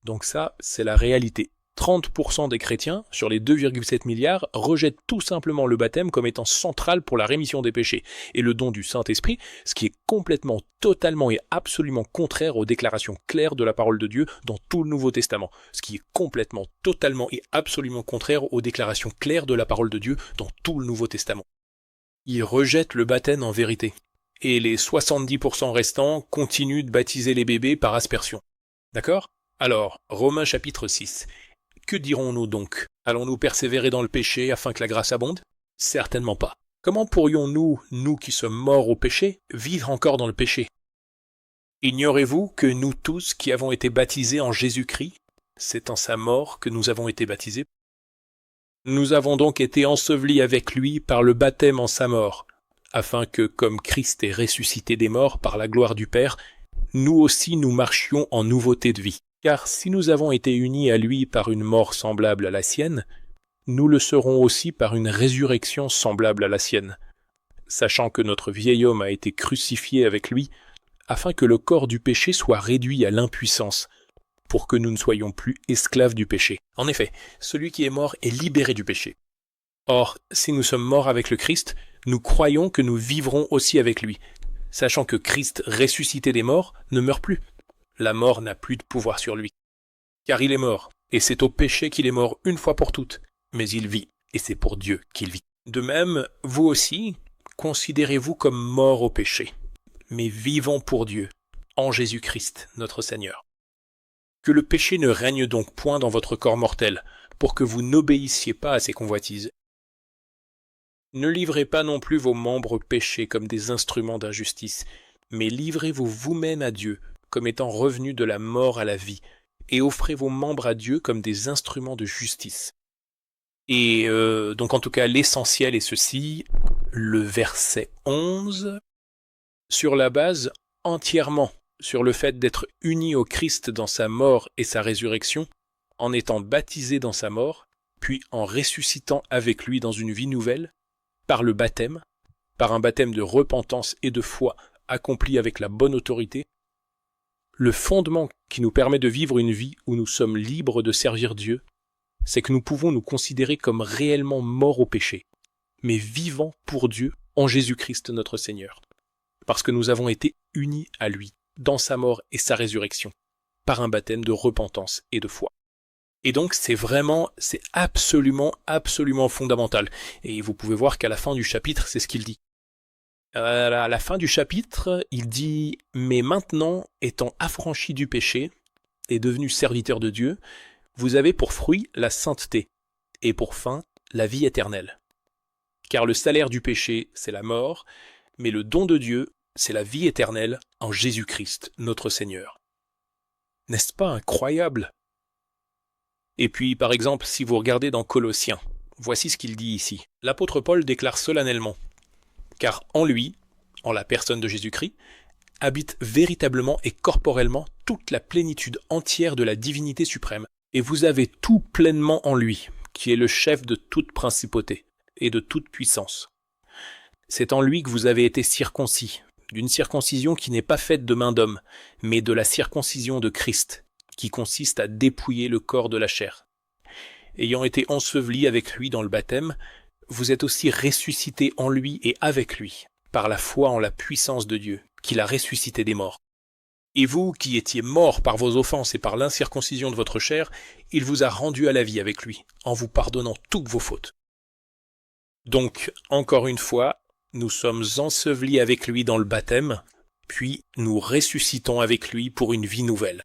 Donc ça, c'est la réalité. 30% des chrétiens, sur les 2,7 milliards, rejettent tout simplement le baptême comme étant central pour la rémission des péchés et le don du Saint-Esprit, ce qui est complètement, totalement et absolument contraire aux déclarations claires de la parole de Dieu dans tout le Nouveau Testament, ce qui est complètement, totalement et absolument contraire aux déclarations claires de la parole de Dieu dans tout le Nouveau Testament. Ils rejettent le baptême en vérité, et les 70% restants continuent de baptiser les bébés par aspersion. D'accord ? Alors, Romains chapitre 6. Que dirons-nous donc? Allons-nous persévérer dans le péché afin que la grâce abonde? Certainement pas. Comment pourrions-nous, nous qui sommes morts au péché, vivre encore dans le péché? Ignorez-vous que nous tous qui avons été baptisés en Jésus-Christ, c'est en sa mort que nous avons été baptisés? Nous avons donc été ensevelis avec lui par le baptême en sa mort, afin que, comme Christ est ressuscité des morts par la gloire du Père, nous aussi nous marchions en nouveauté de vie. Car si nous avons été unis à lui par une mort semblable à la sienne, nous le serons aussi par une résurrection semblable à la sienne, sachant que notre vieil homme a été crucifié avec lui, afin que le corps du péché soit réduit à l'impuissance, pour que nous ne soyons plus esclaves du péché. En effet, celui qui est mort est libéré du péché. Or, si nous sommes morts avec le Christ, nous croyons que nous vivrons aussi avec lui, sachant que Christ ressuscité des morts ne meurt plus. La mort n'a plus de pouvoir sur lui. Car il est mort, et c'est au péché qu'il est mort une fois pour toutes, mais il vit, et c'est pour Dieu qu'il vit. De même, vous aussi, considérez-vous comme morts au péché, mais vivons pour Dieu, en Jésus-Christ, notre Seigneur. Que le péché ne règne donc point dans votre corps mortel, pour que vous n'obéissiez pas à ses convoitises. Ne livrez pas non plus vos membres péchés comme des instruments d'injustice, mais livrez-vous vous-même à Dieu, comme étant revenus de la mort à la vie, et offrez vos membres à Dieu comme des instruments de justice. Et donc en tout cas l'essentiel est ceci, le verset 11, sur la base entièrement sur le fait d'être unis au Christ dans sa mort et sa résurrection, en étant baptisés dans sa mort, puis en ressuscitant avec lui dans une vie nouvelle, par le baptême, par un baptême de repentance et de foi accompli avec la bonne autorité, le fondement qui nous permet de vivre une vie où nous sommes libres de servir Dieu, c'est que nous pouvons nous considérer comme réellement morts au péché, mais vivants pour Dieu en Jésus-Christ notre Seigneur, parce que nous avons été unis à lui, dans sa mort et sa résurrection, par un baptême de repentance et de foi. Et donc c'est absolument fondamental. Et vous pouvez voir qu'à la fin du chapitre, c'est ce qu'il dit. À la fin du chapitre, il dit « Mais maintenant, étant affranchis du péché et devenus serviteurs de Dieu, vous avez pour fruit la sainteté et pour fin la vie éternelle. Car le salaire du péché, c'est la mort, mais le don de Dieu, c'est la vie éternelle en Jésus-Christ, notre Seigneur. » N'est-ce pas incroyable? Et puis, par exemple, si vous regardez dans Colossiens, voici ce qu'il dit ici. L'apôtre Paul déclare solennellement « Car en lui, en la personne de Jésus-Christ, habite véritablement et corporellement toute la plénitude entière de la divinité suprême, et vous avez tout pleinement en lui, qui est le chef de toute principauté et de toute puissance. C'est en lui que vous avez été circoncis, d'une circoncision qui n'est pas faite de main d'homme, mais de la circoncision de Christ, qui consiste à dépouiller le corps de la chair. Ayant été ensevelis avec lui dans le baptême, vous êtes aussi ressuscités en lui et avec lui, par la foi en la puissance de Dieu, qui l'a ressuscité des morts. Et vous, qui étiez morts par vos offenses et par l'incirconcision de votre chair, il vous a rendus à la vie avec lui, en vous pardonnant toutes vos fautes. Donc, encore une fois, nous sommes ensevelis avec lui dans le baptême, puis nous ressuscitons avec lui pour une vie nouvelle.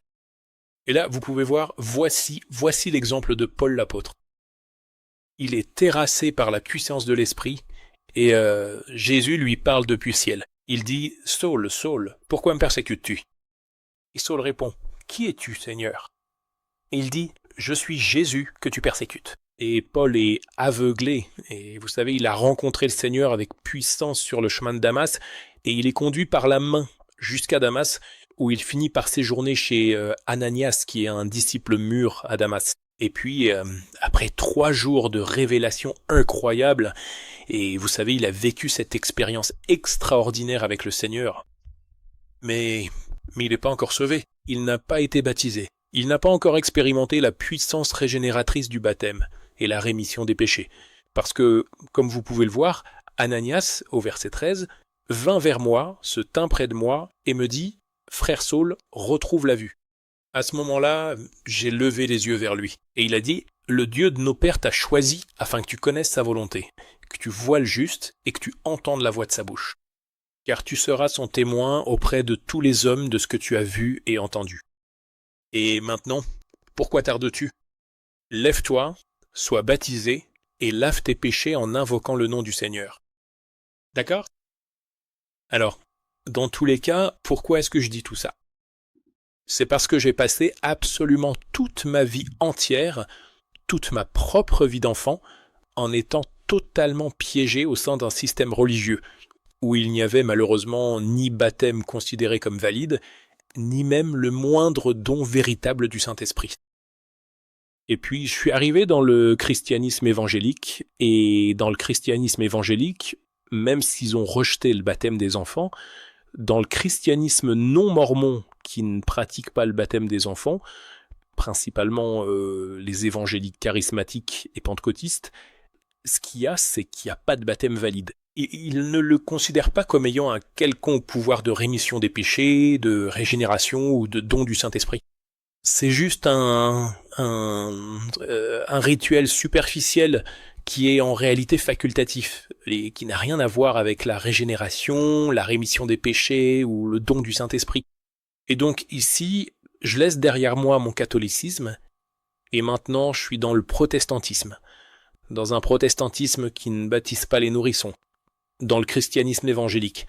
Et là, vous pouvez voir, voici l'exemple de Paul l'apôtre. Il est terrassé par la puissance de l'esprit, et Jésus lui parle depuis le ciel. Il dit « Saul, Saul, pourquoi me persécutes-tu » Et Saul répond « Qui es-tu, Seigneur » Et il dit « Je suis Jésus que tu persécutes ». Et Paul est aveuglé, et vous savez, il a rencontré le Seigneur avec puissance sur le chemin de Damas, et il est conduit par la main jusqu'à Damas, où il finit par séjourner chez Ananias, qui est un disciple mûr à Damas. Et puis, après 3 jours de révélation incroyable, et vous savez, il a vécu cette expérience extraordinaire avec le Seigneur, mais il n'est pas encore sauvé, il n'a pas été baptisé. Il n'a pas encore expérimenté la puissance régénératrice du baptême et la rémission des péchés. Parce que, comme vous pouvez le voir, Ananias, au verset 13, vint vers moi, se tint près de moi et me dit « Frère Saul, retrouve la vue ». À ce moment-là, j'ai levé les yeux vers lui. Et il a dit « Le Dieu de nos pères t'a choisi afin que tu connaisses sa volonté, que tu vois le juste et que tu entendes la voix de sa bouche. Car tu seras son témoin auprès de tous les hommes de ce que tu as vu et entendu. Et maintenant, pourquoi tardes-tu? Lève-toi, sois baptisé et lave tes péchés en invoquant le nom du Seigneur. » D'accord? Alors, dans tous les cas, pourquoi est-ce que je dis tout ça? C'est parce que j'ai passé absolument toute ma vie entière, toute ma propre vie d'enfant, en étant totalement piégé au sein d'un système religieux, où il n'y avait malheureusement ni baptême considéré comme valide, ni même le moindre don véritable du Saint-Esprit. Et puis, je suis arrivé dans le christianisme évangélique, et dans le christianisme évangélique, même s'ils ont rejeté le baptême des enfants, dans le christianisme non mormon qui ne pratique pas le baptême des enfants, principalement les évangéliques charismatiques et pentecôtistes, ce qu'il y a, c'est qu'il n'y a pas de baptême valide. Et ils ne le considèrent pas comme ayant un quelconque pouvoir de rémission des péchés, de régénération ou de don du Saint-Esprit. C'est juste un rituel superficiel qui est en réalité facultatif et qui n'a rien à voir avec la régénération, la rémission des péchés ou le don du Saint-Esprit. Et donc ici, je laisse derrière moi mon catholicisme et maintenant je suis dans le protestantisme. Dans un protestantisme qui ne baptise pas les nourrissons. Dans le christianisme évangélique.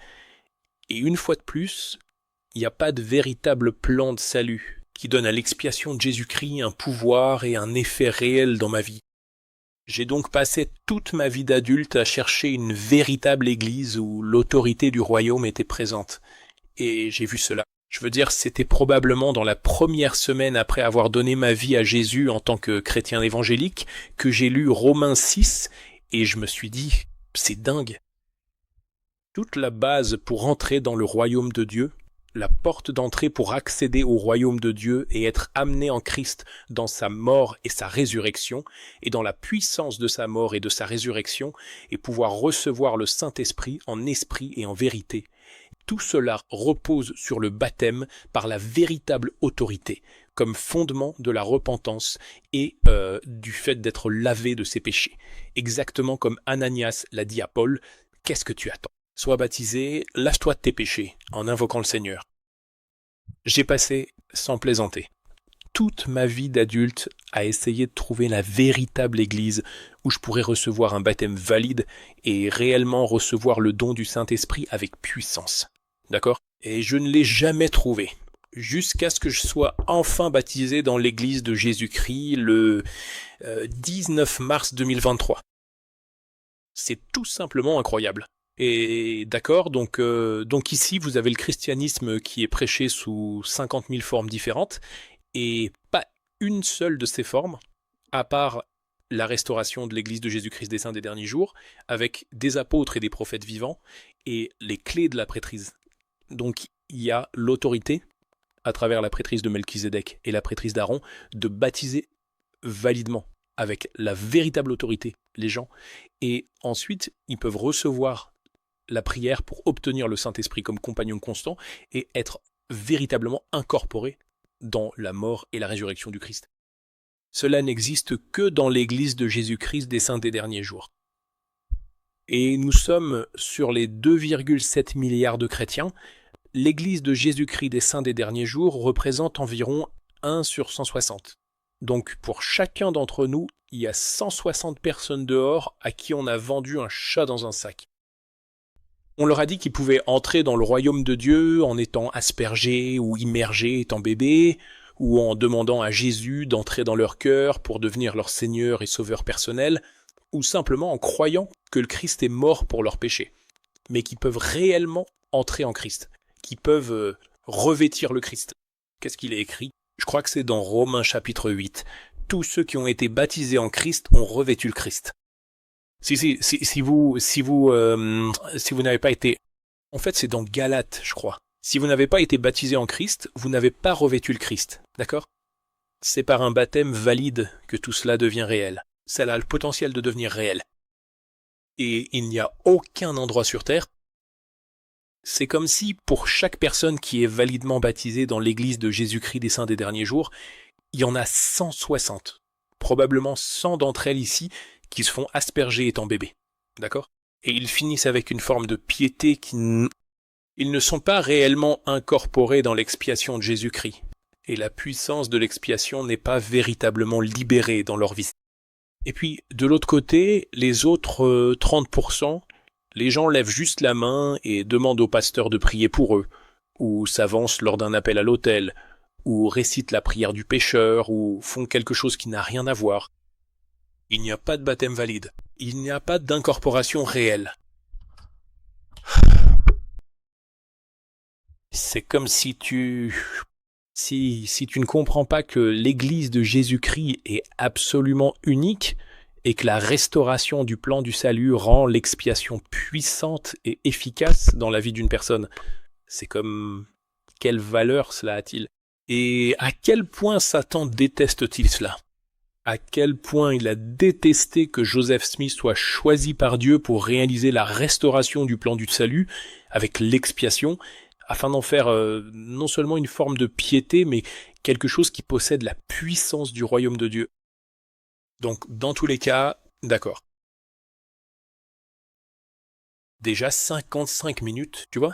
Et une fois de plus, il n'y a pas de véritable plan de salut qui donne à l'expiation de Jésus-Christ un pouvoir et un effet réel dans ma vie. J'ai donc passé toute ma vie d'adulte à chercher une véritable église où l'autorité du royaume était présente. Et j'ai vu cela. Je veux dire, c'était probablement dans la première semaine après avoir donné ma vie à Jésus en tant que chrétien évangélique que j'ai lu Romains 6 et je me suis dit, c'est dingue. Toute la base pour entrer dans le royaume de Dieu, la porte d'entrée pour accéder au royaume de Dieu et être amené en Christ dans sa mort et sa résurrection, et dans la puissance de sa mort et de sa résurrection, et pouvoir recevoir le Saint-Esprit en esprit et en vérité. Tout cela repose sur le baptême par la véritable autorité, comme fondement de la repentance et du fait d'être lavé de ses péchés. Exactement comme Ananias l'a dit à Paul, qu'est-ce que tu attends? Sois baptisé, lâche-toi de tes péchés, en invoquant le Seigneur. J'ai passé, sans plaisanter, toute ma vie d'adulte à essayer de trouver la véritable église où je pourrais recevoir un baptême valide et réellement recevoir le don du Saint-Esprit avec puissance. D'accord? Et je ne l'ai jamais trouvé. Jusqu'à ce que je sois enfin baptisé dans l'église de Jésus-Christ le 19 mars 2023. C'est tout simplement incroyable. Et d'accord, donc ici vous avez le christianisme qui est prêché sous 50 000 formes différentes, et pas une seule de ces formes, à part la restauration de l'église de Jésus-Christ des Saints des Derniers Jours, avec des apôtres et des prophètes vivants, et les clés de la prêtrise. Donc il y a l'autorité, à travers la prêtrise de Melchizedek et la prêtrise d'Aaron, de baptiser validement, avec la véritable autorité, les gens, et ensuite ils peuvent recevoir la prière pour obtenir le Saint-Esprit comme compagnon constant et être véritablement incorporé dans la mort et la résurrection du Christ. Cela n'existe que dans l'Église de Jésus-Christ des Saints des Derniers Jours. Et nous sommes sur les 2,7 milliards de chrétiens. L'Église de Jésus-Christ des Saints des Derniers Jours représente environ 1 sur 160. Donc pour chacun d'entre nous, il y a 160 personnes dehors à qui on a vendu un chat dans un sac. On leur a dit qu'ils pouvaient entrer dans le royaume de Dieu en étant aspergés ou immergés étant bébés, ou en demandant à Jésus d'entrer dans leur cœur pour devenir leur Seigneur et Sauveur personnel, ou simplement en croyant que le Christ est mort pour leurs péchés, mais qui peuvent réellement entrer en Christ, qui peuvent revêtir le Christ. Qu'est-ce qu'il est écrit? Je crois que c'est dans Romains chapitre 8. Tous ceux qui ont été baptisés en Christ ont revêtu le Christ. Si vous n'avez pas été, en fait c'est dans Galates, je crois. Si vous n'avez pas été baptisé en Christ, vous n'avez pas revêtu le Christ, d'accord? C'est par un baptême valide que tout cela devient réel. Ça a le potentiel de devenir réel. Et il n'y a aucun endroit sur Terre. C'est comme si, pour chaque personne qui est validement baptisée dans l'église de Jésus-Christ des Saints des Derniers Jours, il y en a 160, probablement 100 d'entre elles ici, qui se font asperger étant bébés. D'accord ? Et ils finissent avec une forme de piété ils ne sont pas réellement incorporés dans l'expiation de Jésus-Christ. Et la puissance de l'expiation n'est pas véritablement libérée dans leur vie. Et puis, de l'autre côté, les autres 30%, les gens lèvent juste la main et demandent au pasteur de prier pour eux, ou s'avancent lors d'un appel à l'autel, ou récitent la prière du pécheur, ou font quelque chose qui n'a rien à voir. Il n'y a pas de baptême valide. Il n'y a pas d'incorporation réelle. C'est comme si tu ne comprends pas que l'Église de Jésus-Christ est absolument unique et que la restauration du plan du salut rend l'expiation puissante et efficace dans la vie d'une personne. C'est comme... Quelle valeur cela a-t-il ? Et à quel point Satan déteste-t-il cela ? À quel point il a détesté que Joseph Smith soit choisi par Dieu pour réaliser la restauration du plan du salut avec l'expiation, afin d'en faire non seulement une forme de piété, mais quelque chose qui possède la puissance du royaume de Dieu. Donc, dans tous les cas, d'accord. Déjà 55 minutes, tu vois ?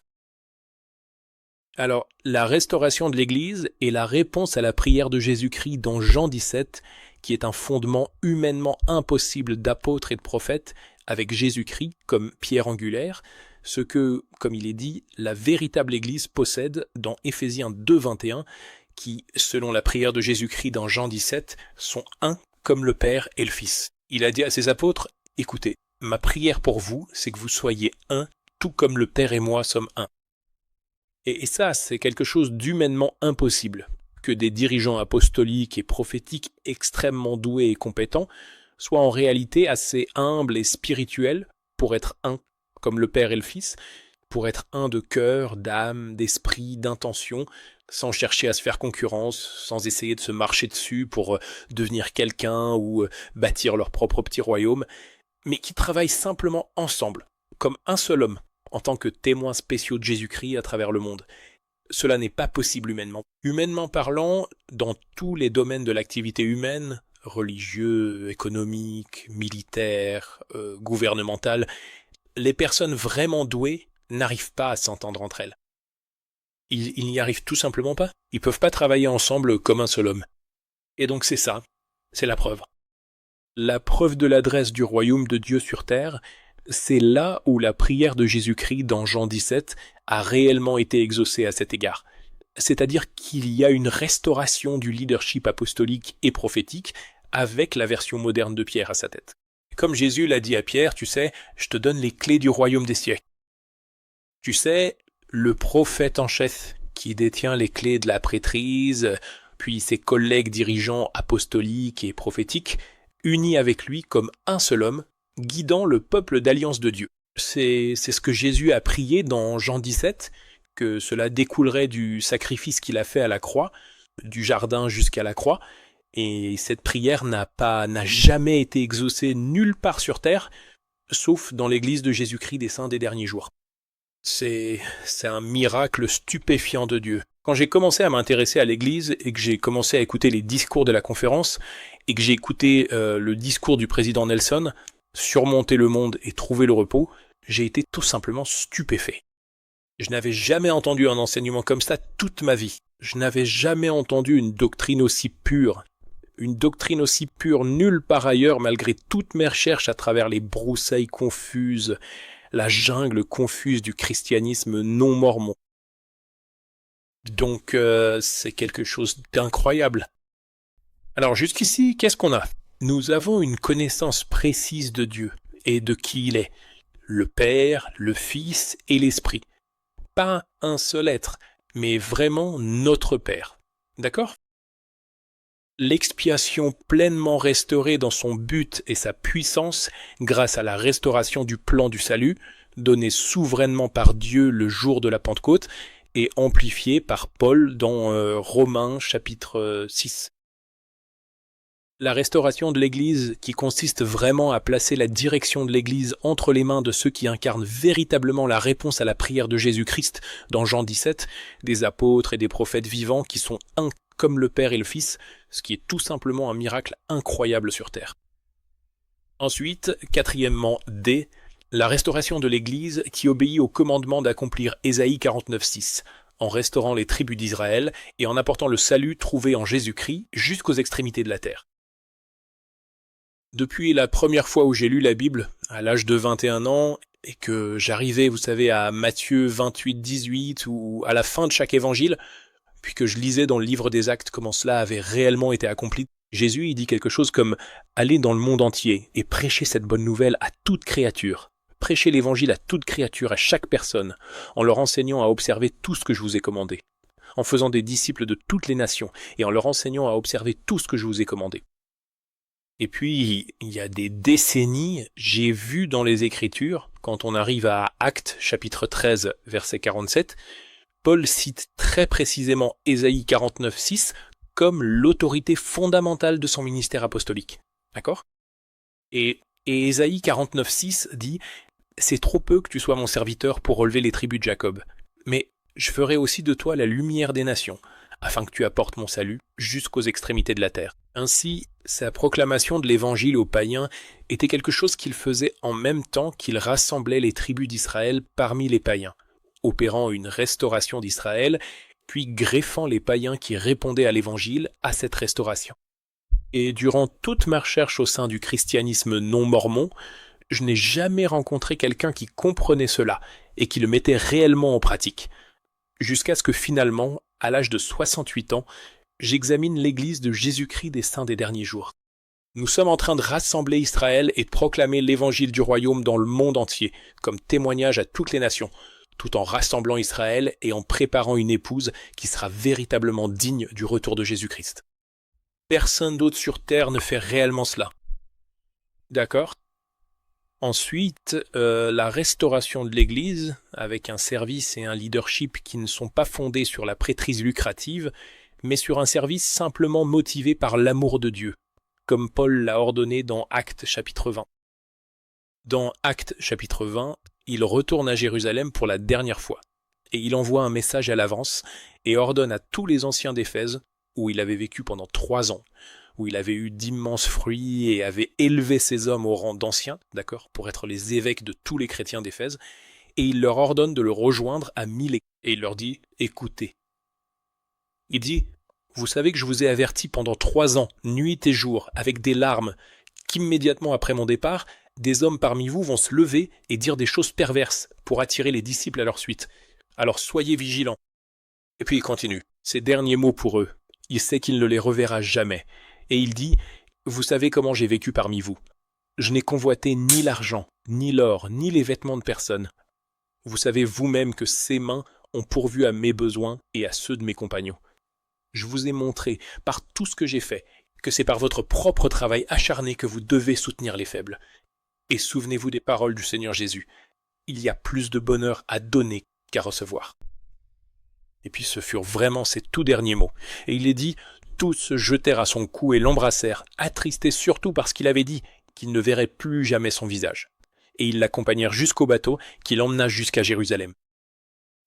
Alors, la restauration de l'Église est la réponse à la prière de Jésus-Christ dans Jean 17, qui est un fondement humainement impossible d'apôtres et de prophètes, avec Jésus-Christ comme pierre angulaire, ce que, comme il est dit, la véritable Église possède dans Éphésiens 2, 21, qui, selon la prière de Jésus-Christ dans Jean 17, sont un comme le Père et le Fils. Il a dit à ses apôtres, « Écoutez, ma prière pour vous, c'est que vous soyez un, tout comme le Père et moi sommes un. » Et ça, c'est quelque chose d'humainement impossible, que des dirigeants apostoliques et prophétiques extrêmement doués et compétents soient en réalité assez humbles et spirituels pour être un, comme le Père et le Fils, pour être un de cœur, d'âme, d'esprit, d'intention, sans chercher à se faire concurrence, sans essayer de se marcher dessus pour devenir quelqu'un ou bâtir leur propre petit royaume, mais qui travaillent simplement ensemble, comme un seul homme, en tant que témoins spéciaux de Jésus-Christ à travers le monde. Cela n'est pas possible humainement. Humainement parlant, dans tous les domaines de l'activité humaine, religieux, économique, militaire, gouvernemental, les personnes vraiment douées n'arrivent pas à s'entendre entre elles. Ils n'y arrivent tout simplement pas. Ils peuvent pas travailler ensemble comme un seul homme. Et donc c'est ça, c'est la preuve. La preuve de l'adresse du royaume de Dieu sur terre, c'est là où la prière de Jésus-Christ dans Jean 17 a réellement été exaucée à cet égard. C'est-à-dire qu'il y a une restauration du leadership apostolique et prophétique avec la version moderne de Pierre à sa tête. Comme Jésus l'a dit à Pierre, tu sais, je te donne les clés du royaume des cieux. Tu sais, le prophète en chef qui détient les clés de la prêtrise, puis ses collègues dirigeants apostoliques et prophétiques, unis avec lui comme un seul homme, guidant le peuple d'alliance de Dieu. C'est ce que Jésus a prié dans Jean 17, que cela découlerait du sacrifice qu'il a fait à la croix, du jardin jusqu'à la croix, et cette prière n'a jamais été exaucée nulle part sur terre, sauf dans l'église de Jésus-Christ des Saints des Derniers Jours. C'est un miracle stupéfiant de Dieu. Quand j'ai commencé à m'intéresser à l'église et que j'ai commencé à écouter les discours de la conférence et que j'ai écouté le discours du président Nelson, surmonter le monde et trouver le repos, j'ai été tout simplement stupéfait. Je n'avais jamais entendu un enseignement comme ça toute ma vie. Je n'avais jamais entendu une doctrine aussi pure. Une doctrine aussi pure nulle part ailleurs malgré toutes mes recherches à travers les broussailles confuses, la jungle confuse du christianisme non mormon. Donc c'est quelque chose d'incroyable. Alors jusqu'ici, qu'est-ce qu'on a ? Nous avons une connaissance précise de Dieu et de qui il est, le Père, le Fils et l'Esprit. Pas un seul être, mais vraiment notre Père. D'accord ? L'expiation pleinement restaurée dans son but et sa puissance grâce à la restauration du plan du salut, donnée souverainement par Dieu le jour de la Pentecôte et amplifiée par Paul dans Romains chapitre 6. La restauration de l'Église, qui consiste vraiment à placer la direction de l'Église entre les mains de ceux qui incarnent véritablement la réponse à la prière de Jésus-Christ dans Jean 17, des apôtres et des prophètes vivants qui sont un comme le Père et le Fils, ce qui est tout simplement un miracle incroyable sur terre. Ensuite, quatrièmement, D, la restauration de l'Église qui obéit au commandement d'accomplir Ésaïe 49,6, en restaurant les tribus d'Israël et en apportant le salut trouvé en Jésus-Christ jusqu'aux extrémités de la terre. Depuis la première fois où j'ai lu la Bible, à l'âge de 21 ans, et que j'arrivais, vous savez, à Matthieu 28-18 ou à la fin de chaque évangile, puis que je lisais dans le livre des Actes comment cela avait réellement été accompli, Jésus il dit quelque chose comme « Allez dans le monde entier et prêchez cette bonne nouvelle à toute créature. Prêchez l'évangile à toute créature, à chaque personne, en leur enseignant à observer tout ce que je vous ai commandé, en faisant des disciples de toutes les nations et en leur enseignant à observer tout ce que je vous ai commandé. » Et puis, il y a des décennies, j'ai vu dans les Écritures, quand on arrive à Actes, chapitre 13, verset 47, Paul cite très précisément Ésaïe 49,6 comme l'autorité fondamentale de son ministère apostolique. D'accord ? Et Ésaïe 49,6 dit « C'est trop peu que tu sois mon serviteur pour relever les tribus de Jacob, mais je ferai aussi de toi la lumière des nations, afin que tu apportes mon salut jusqu'aux extrémités de la terre. » Ainsi, sa proclamation de l'évangile aux païens était quelque chose qu'il faisait en même temps qu'il rassemblait les tribus d'Israël parmi les païens, opérant une restauration d'Israël, puis greffant les païens qui répondaient à l'évangile à cette restauration. Et durant toute ma recherche au sein du christianisme non mormon, je n'ai jamais rencontré quelqu'un qui comprenait cela et qui le mettait réellement en pratique. Jusqu'à ce que finalement, à l'âge de 68 ans, j'examine l'Église de Jésus-Christ des Saints des derniers jours. Nous sommes en train de rassembler Israël et de proclamer l'évangile du royaume dans le monde entier, comme témoignage à toutes les nations, tout en rassemblant Israël et en préparant une épouse qui sera véritablement digne du retour de Jésus-Christ. Personne d'autre sur terre ne fait réellement cela. D'accord ? Ensuite, la restauration de l'Église, avec un service et un leadership qui ne sont pas fondés sur la prêtrise lucrative, mais sur un service simplement motivé par l'amour de Dieu, comme Paul l'a ordonné dans Actes chapitre 20. Dans Actes chapitre 20, il retourne à Jérusalem pour la dernière fois, et il envoie un message à l'avance et ordonne à tous les anciens d'Éphèse, où il avait vécu pendant 3 ans, où il avait eu d'immenses fruits et avait élevé ses hommes au rang d'anciens, d'accord, pour être les évêques de tous les chrétiens d'Éphèse, et il leur ordonne de le rejoindre à Milet, et il leur dit « Écoutez ». Il dit « Vous savez que je vous ai averti pendant 3 ans, nuit et jour, avec des larmes, qu'immédiatement après mon départ, des hommes parmi vous vont se lever et dire des choses perverses pour attirer les disciples à leur suite. Alors soyez vigilants. » Et puis il continue. Ces derniers mots pour eux. Il sait qu'il ne les reverra jamais. Et il dit « Vous savez comment j'ai vécu parmi vous. Je n'ai convoité ni l'argent, ni l'or, ni les vêtements de personne. Vous savez vous-même que ces mains ont pourvu à mes besoins et à ceux de mes compagnons. Je vous ai montré, par tout ce que j'ai fait, que c'est par votre propre travail acharné que vous devez soutenir les faibles. Et souvenez-vous des paroles du Seigneur Jésus. Il y a plus de bonheur à donner qu'à recevoir. » Et puis ce furent vraiment ses tout derniers mots. Et il est dit, tous se jetèrent à son cou et l'embrassèrent, attristés surtout parce qu'il avait dit qu'il ne verrait plus jamais son visage. Et ils l'accompagnèrent jusqu'au bateau qui l'emmena jusqu'à Jérusalem.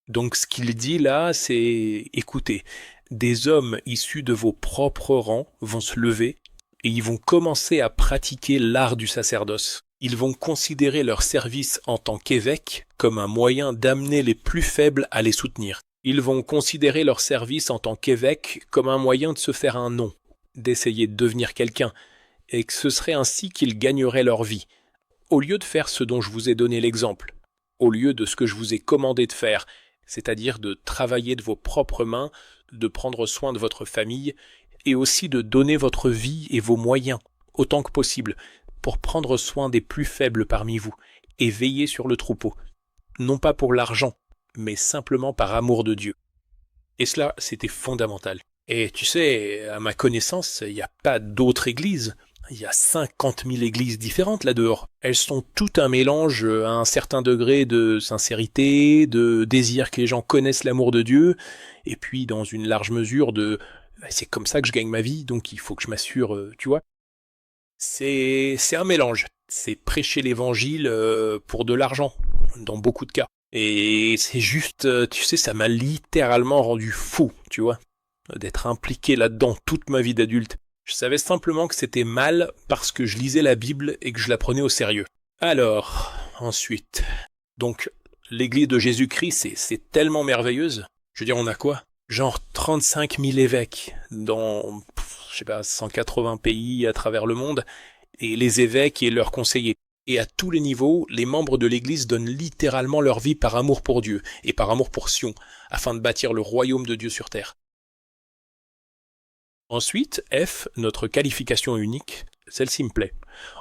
Donc ce qu'il dit là, c'est « Écoutez, des hommes issus de vos propres rangs vont se lever et ils vont commencer à pratiquer l'art du sacerdoce. Ils vont considérer leur service en tant qu'évêques comme un moyen d'amener les plus faibles à les soutenir. Ils vont considérer leur service en tant qu'évêques comme un moyen de se faire un nom, d'essayer de devenir quelqu'un, et que ce serait ainsi qu'ils gagneraient leur vie. Au lieu de faire ce dont je vous ai donné l'exemple, au lieu de ce que je vous ai commandé de faire, c'est-à-dire de travailler de vos propres mains, de prendre soin de votre famille, et aussi de donner votre vie et vos moyens, autant que possible, pour prendre soin des plus faibles parmi vous, et veiller sur le troupeau, non pas pour l'argent, mais simplement par amour de Dieu. Et cela, c'était fondamental. Et tu sais, à ma connaissance, il n'y a pas d'autres églises. Il y a 50 000 églises différentes là-dehors. Elles sont toutes un mélange à un certain degré de sincérité, de désir que les gens connaissent l'amour de Dieu, et puis dans une large mesure de « c'est comme ça que je gagne ma vie, donc il faut que je m'assure, tu vois ». C'est un mélange. C'est prêcher l'évangile pour de l'argent, dans beaucoup de cas. Et c'est juste, tu sais, ça m'a littéralement rendu fou, tu vois, d'être impliqué là-dedans toute ma vie d'adulte. Je savais simplement que c'était mal parce que je lisais la Bible et que je la prenais au sérieux. Alors, ensuite, donc, l'église de Jésus-Christ, c'est tellement merveilleuse. Je veux dire, on a quoi? Genre 35 000 évêques dans, je sais pas, 180 pays à travers le monde, et les évêques et leurs conseillers. Et à tous les niveaux, les membres de l'Église donnent littéralement leur vie par amour pour Dieu et par amour pour Sion, afin de bâtir le royaume de Dieu sur terre. Ensuite, F, notre qualification unique, celle-ci me plaît.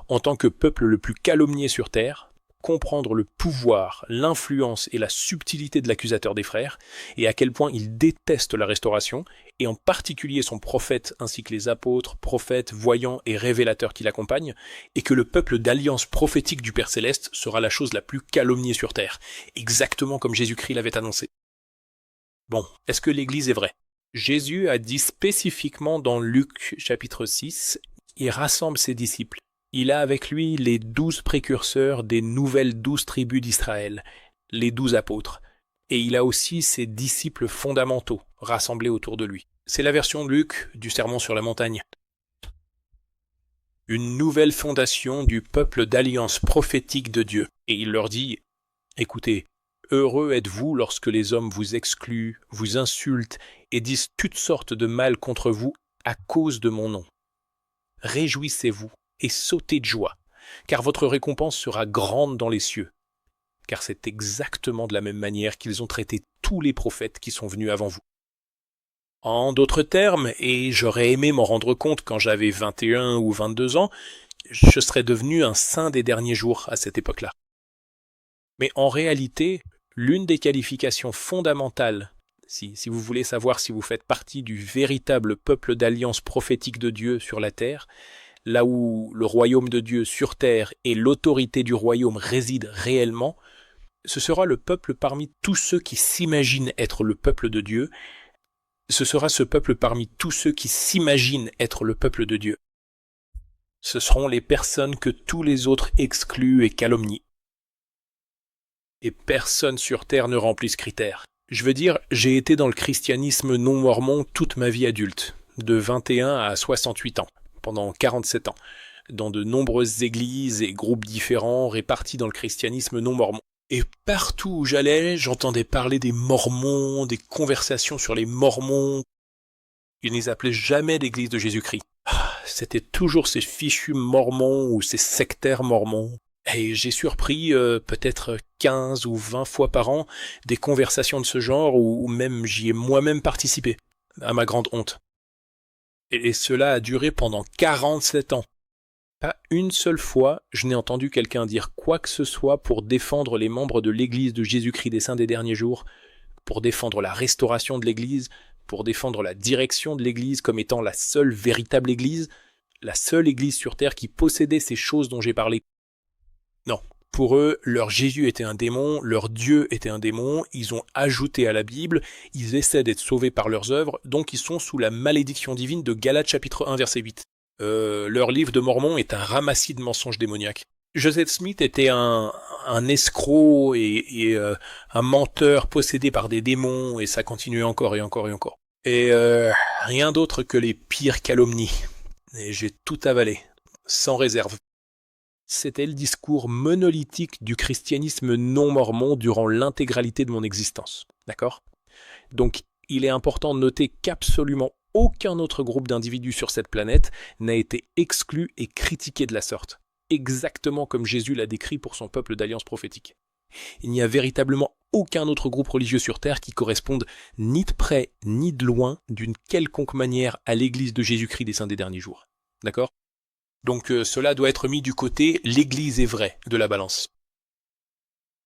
En tant que peuple le plus calomnié sur terre, comprendre le pouvoir, l'influence et la subtilité de l'accusateur des frères, et à quel point il déteste la restauration, et en particulier son prophète ainsi que les apôtres, prophètes, voyants et révélateurs qui l'accompagnent, et que le peuple d'alliance prophétique du Père Céleste sera la chose la plus calomniée sur terre, exactement comme Jésus-Christ l'avait annoncé. Bon, est-ce que l'Église est vraie? Jésus a dit spécifiquement dans Luc chapitre 6, il rassemble ses disciples. Il a avec lui les 12 précurseurs des nouvelles 12 tribus d'Israël, les 12 apôtres. Et il a aussi ses disciples fondamentaux rassemblés autour de lui. C'est la version de Luc du Sermon sur la montagne. Une nouvelle fondation du peuple d'alliance prophétique de Dieu. Et il leur dit, écoutez, heureux êtes-vous lorsque les hommes vous excluent, vous insultent et disent toutes sortes de mal contre vous à cause de mon nom. Réjouissez-vous et sautez de joie, car votre récompense sera grande dans les cieux. Car c'est exactement de la même manière qu'ils ont traité tous les prophètes qui sont venus avant vous. En d'autres termes, et j'aurais aimé m'en rendre compte quand j'avais 21 ou 22 ans, je serais devenu un saint des derniers jours à cette époque-là. Mais en réalité, l'une des qualifications fondamentales, si vous voulez savoir si vous faites partie du véritable peuple d'alliance prophétique de Dieu sur la terre, là où le royaume de Dieu sur terre et l'autorité du royaume résident réellement, ce sera le peuple parmi tous ceux qui s'imaginent être le peuple de Dieu. Ce sera ce peuple parmi tous ceux qui s'imaginent être le peuple de Dieu. Ce seront les personnes que tous les autres excluent et calomnient. Et personne sur terre ne remplit ce critère. Je veux dire, j'ai été dans le christianisme non mormon toute ma vie adulte, de 21 à 68 ans, pendant 47 ans, dans de nombreuses églises et groupes différents répartis dans le christianisme non mormon. Et partout où j'allais, j'entendais parler des Mormons, des conversations sur les Mormons. Ils ne les appelaient jamais l'Église de Jésus-Christ. C'était toujours ces fichus Mormons ou ces sectaires Mormons. Et j'ai surpris peut-être 15 ou 20 fois par an des conversations de ce genre où même j'y ai moi-même participé, à ma grande honte. Et cela a duré pendant 47 ans. Pas une seule fois, je n'ai entendu quelqu'un dire quoi que ce soit pour défendre les membres de l'Église de Jésus-Christ des Saints des Derniers Jours, pour défendre la restauration de l'Église, pour défendre la direction de l'Église comme étant la seule véritable Église, la seule Église sur terre qui possédait ces choses dont j'ai parlé. Non, pour eux, leur Jésus était un démon, leur Dieu était un démon, ils ont ajouté à la Bible, ils essaient d'être sauvés par leurs œuvres, donc ils sont sous la malédiction divine de Galates chapitre 1 verset 8. Leur livre de Mormon est un ramassis de mensonges démoniaques. Joseph Smith était un escroc et un menteur possédé par des démons, et ça continuait encore et encore et encore. Et rien d'autre que les pires calomnies. Et j'ai tout avalé, sans réserve. C'était le discours monolithique du christianisme non mormon durant l'intégralité de mon existence. D'accord ? Donc, il est important de noter qu'absolument aucun autre groupe d'individus sur cette planète n'a été exclu et critiqué de la sorte, exactement comme Jésus l'a décrit pour son peuple d'alliance prophétique. Il n'y a véritablement aucun autre groupe religieux sur Terre qui corresponde ni de près ni de loin d'une quelconque manière à l'Église de Jésus-Christ des Saints des Derniers Jours. D'accord ? Donc cela doit être mis du côté « l'Église est vraie » de la balance.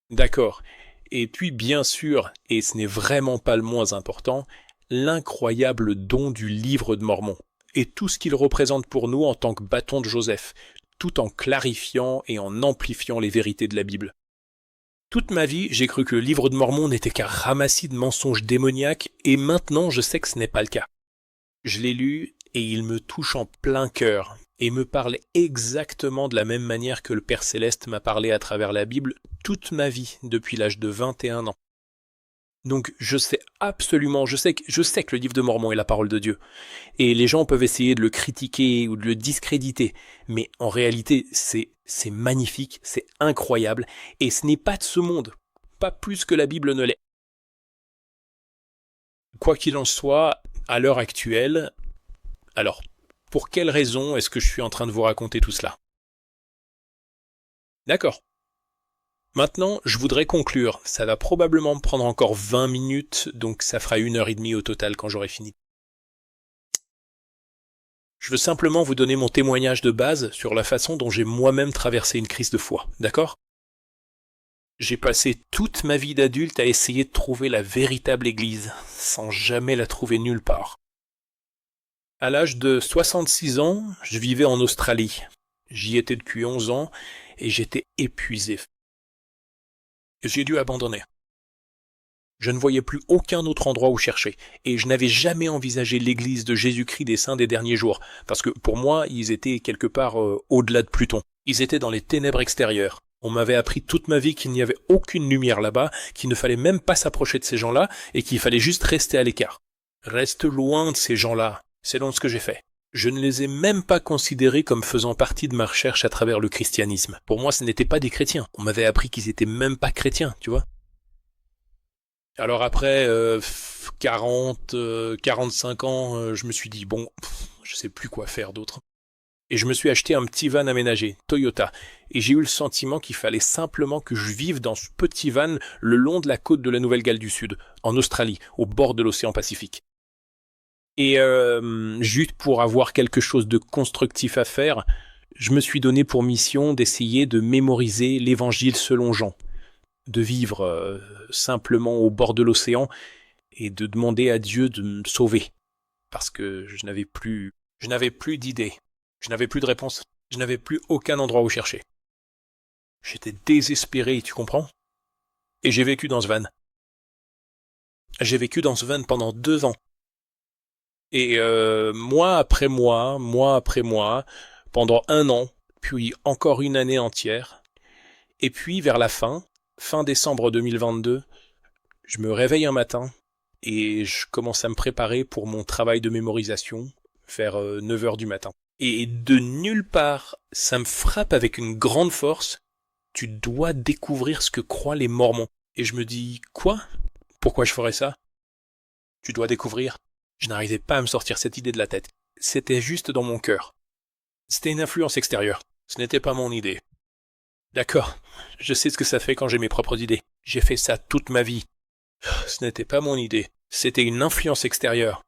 D'accord. Et puis bien sûr, et ce n'est vraiment pas le moins important, l'incroyable don du livre de Mormon, et tout ce qu'il représente pour nous en tant que bâton de Joseph, tout en clarifiant et en amplifiant les vérités de la Bible. Toute ma vie, j'ai cru que le livre de Mormon n'était qu'un ramassis de mensonges démoniaques, et maintenant je sais que ce n'est pas le cas. Je l'ai lu, et il me touche en plein cœur, et me parle exactement de la même manière que le Père Céleste m'a parlé à travers la Bible toute ma vie, depuis l'âge de 21 ans. Donc je sais absolument, je sais que le livre de Mormon est la parole de Dieu. Et les gens peuvent essayer de le critiquer ou de le discréditer, mais en réalité, c'est magnifique, c'est incroyable, et ce n'est pas de ce monde, pas plus que la Bible ne l'est. Quoi qu'il en soit, à l'heure actuelle, alors, pour quelle raison est-ce que je suis en train de vous raconter tout cela? D'accord. Maintenant, je voudrais conclure. Ça va probablement me prendre encore 20 minutes, donc ça fera 1 heure et demie au total quand j'aurai fini. Je veux simplement vous donner mon témoignage de base sur la façon dont j'ai moi-même traversé une crise de foi, d'accord? J'ai passé toute ma vie d'adulte à essayer de trouver la véritable église, sans jamais la trouver nulle part. À l'âge de 66 ans, je vivais en Australie. J'y étais depuis 11 ans et j'étais épuisé. J'ai dû abandonner. Je ne voyais plus aucun autre endroit où chercher, et je n'avais jamais envisagé l'église de Jésus-Christ des Saints des derniers jours, parce que pour moi, ils étaient quelque part au-delà de Pluton. Ils étaient dans les ténèbres extérieures. On m'avait appris toute ma vie qu'il n'y avait aucune lumière là-bas, qu'il ne fallait même pas s'approcher de ces gens-là, et qu'il fallait juste rester à l'écart. Reste loin de ces gens-là, c'est donc ce que j'ai fait. Je ne les ai même pas considérés comme faisant partie de ma recherche à travers le christianisme. Pour moi, ce n'étaient pas des chrétiens. On m'avait appris qu'ils étaient même pas chrétiens, tu vois. Alors après 40, 45 ans, je me suis dit, bon, je sais plus quoi faire d'autre. Et je me suis acheté un petit van aménagé, Toyota. Et j'ai eu le sentiment qu'il fallait simplement que je vive dans ce petit van le long de la côte de la Nouvelle-Galles du Sud, en Australie, au bord de l'océan Pacifique. Et juste pour avoir quelque chose de constructif à faire, je me suis donné pour mission d'essayer de mémoriser l'Évangile selon Jean, de vivre simplement au bord de l'océan et de demander à Dieu de me sauver, parce que je n'avais plus d'idées, je n'avais plus de réponse, je n'avais plus aucun endroit où chercher. J'étais désespéré, tu comprends? Et j'ai vécu dans ce van. J'ai vécu dans ce van pendant 2 ans. Et mois après mois, pendant 1 an, puis encore une année entière. Et puis vers la fin décembre 2022, je me réveille un matin et je commence à me préparer pour mon travail de mémorisation vers 9 heures du matin. Et de nulle part, ça me frappe avec une grande force. Tu dois découvrir ce que croient les Mormons. Et je me dis, quoi? Pourquoi je ferais ça? Tu dois découvrir. Je n'arrivais pas à me sortir cette idée de la tête. C'était juste dans mon cœur. C'était une influence extérieure. Ce n'était pas mon idée. D'accord, je sais ce que ça fait quand j'ai mes propres idées. J'ai fait ça toute ma vie. Ce n'était pas mon idée. C'était une influence extérieure.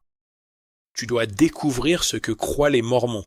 Tu dois découvrir ce que croient les Mormons.